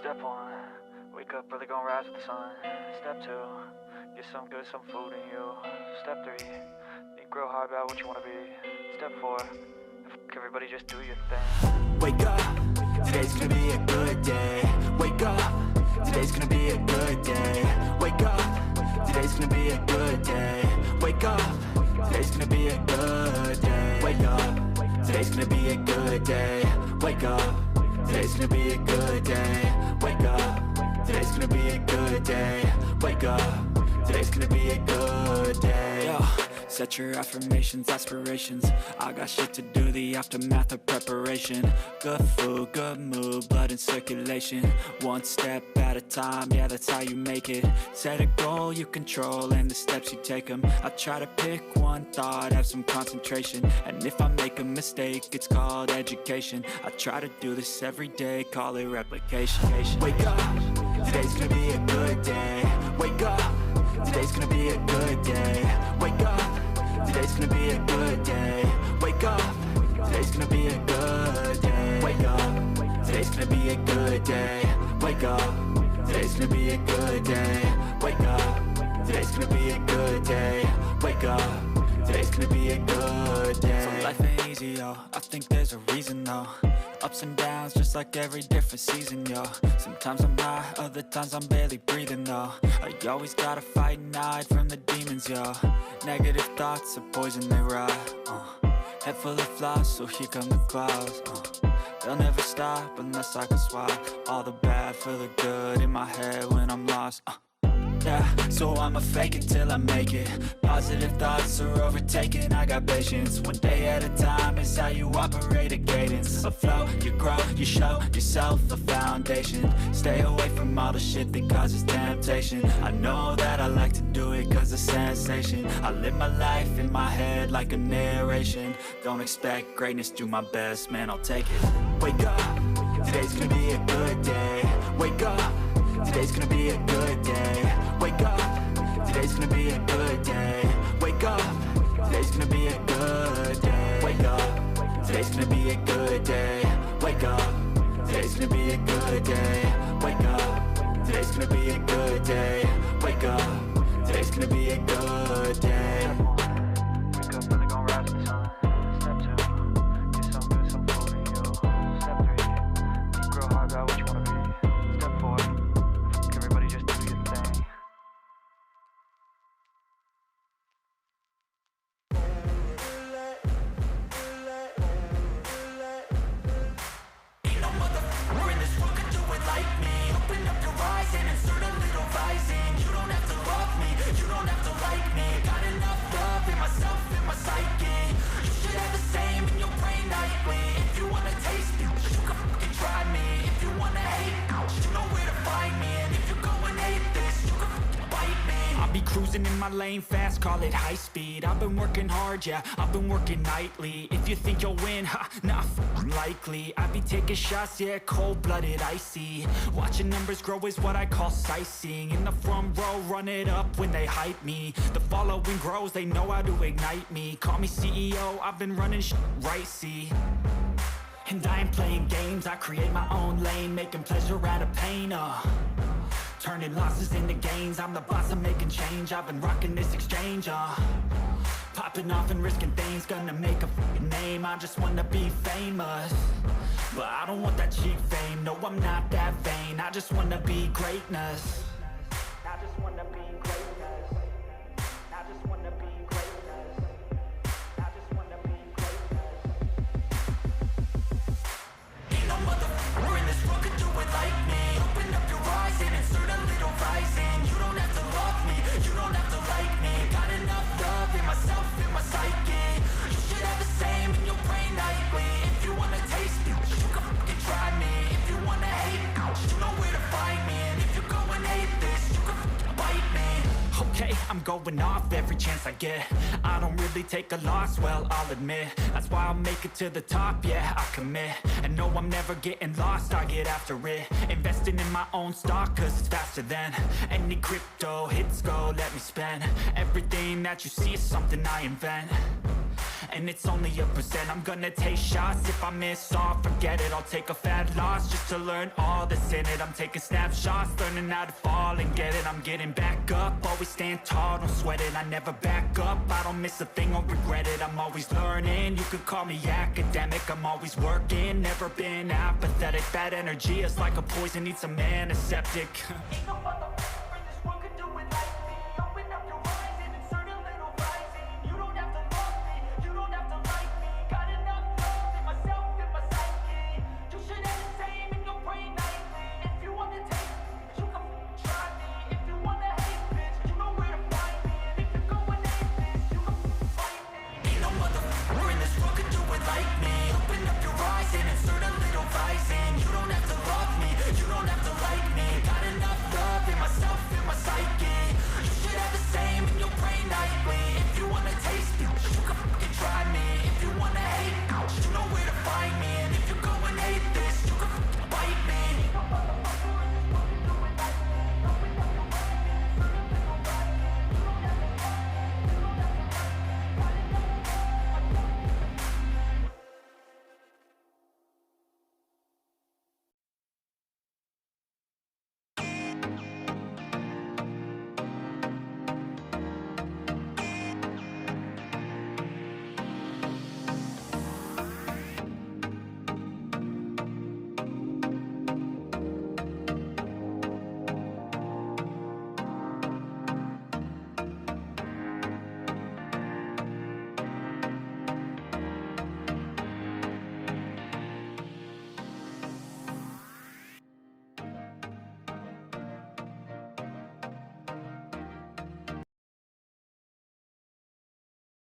Step 1, wake up early, gonna rise with the sun. Step 2, get some good, some food in you. Step 3, think real hard about what you wanna be. Step 4, everybody just do your thing. Wake up, today's gonna be a good day. Wake up, today's gonna be a good day. Wake up, today's gonna be a good day. Wake up, today's gonna be a good day. Wake up, today's gonna be a good day. Wake up, today's gonna be a good day. Wake up, today's gonna be a good day. Wake up, today's gonna be a good day. Yo, set your affirmations, aspirations. I got shit to do, the aftermath of preparation. Good food, good mood, blood in circulation. One step at a time, yeah, that's how you make it. Set a goal you control and the steps you take them. I try to pick one thought, have some concentration. And if I make a mistake, it's called education. I try to do this every day, call it replication. Wake up, today's gonna be a good day. Wake up, today's gonna be a good day. Wake up, today's gonna be a good day. Wake up, today's gonna be a good day. Wake up, today's gonna be a good day. Wake up, today's gonna be a good day. Wake up, today's gonna be a good day. Wake up, today's gonna be a good day. So life ain't easy, yo, I think there's a reason though. Ups and downs, just like every different season, yo. Sometimes I'm high, other times I'm barely breathing, though. I always gotta fight and hide from the demons, yo. Negative thoughts are poison, they ride, Head full of flies, so here come the clouds, They'll never stop unless I can swap all the bad for the good in my head when I'm lost, Yeah, so I'ma fake it till I make it. Positive thoughts are overtaken, I got patience. One day at a time is how you operate a cadence. A flow, you grow, you show yourself a foundation. Stay away from all the shit that causes temptation. I know that I like to do it cause it's sensation. I live my life in my head like a narration. Don't expect greatness, do my best, man, I'll take it. Wake up, today's gonna be a good day. Wake up, today's gonna be a good day. Wake up, today's gonna be a good day. Wake up, today's gonna be a good day. Wake up, today's gonna be a good day. Wake up, today's gonna be a good day. Wake up, today's gonna be a good day. Wake up, today's gonna be a good day. Wake up early, gonna rise with the sun. Step 2, get some good, some food in you. Step 3, think real hard about what you wanna be. Step 4, everybody just do your thing. Ain't no motherfucker in this world can do it like me. Open up your eyes and insert a little rising. You don't have to love me, you don't have to like me. Got enough love in myself, in my psyche. You should have the same in your brain nightly. If you wanna taste me, you can fucking try me. If you wanna hate, you know where to find me. And if you're going hate this, you can fucking bite me. I'll be cruising in my lane fast, call it high speed. I've been working hard, yeah, I've been working nightly. If you think you'll win, ha, nah, unlikely. I be taking shots, yeah, cold-blooded, icy. Watching numbers grow is what I call sightseeing. In the front row, run it up when they hype me. The following grows, they know how to ignite me. Call me CEO, I've been running right, see. And I ain't playing games, I create my own lane. Making pleasure out of pain, turning losses into gains. I'm the boss, I'm making change. I've been rocking this exchange, popping off and risking things. Gonna make a fucking name, I just wanna be famous. But I don't want that cheap fame, no I'm not that vain. I just wanna be greatness. I just wanna be greatness. I just wanna be greatness. I just wanna be greatness. Ain't no motherfucker in this world can do it like me. Open up your eyes and insert a little rising. You don't have to love me, you don't have to like me. Got enough love in myself, in my psyche. You should have the same in your brain nightly. If you wanna taste me, you can fucking try me. If you wanna hate, you know where to find me. And if you're going hate this, you can fucking bite me. Okay, I'm going off every chance I get. I don't really take a loss, well, I'll admit. That's why I'll make it to the top, yeah, I commit. And no, I'm never getting lost, I get after it. Investing in my own stock, cause it's faster than any crypto hits go, let me spend. Everything that you see is something I invent. and it's only a percent. I'm gonna take shots, if I miss all, forget it. I'll take a fat loss just to learn all that's in it. I'm taking snapshots, learning how to fall and get it. I'm getting back up, always stand tall, don't sweat it. I never back up, I don't miss a thing, I'll regret it. I'm always learning, you could call me academic. I'm always working, never been apathetic. Bad energy is like a poison, needs some antiseptic. Ain't no motherfucker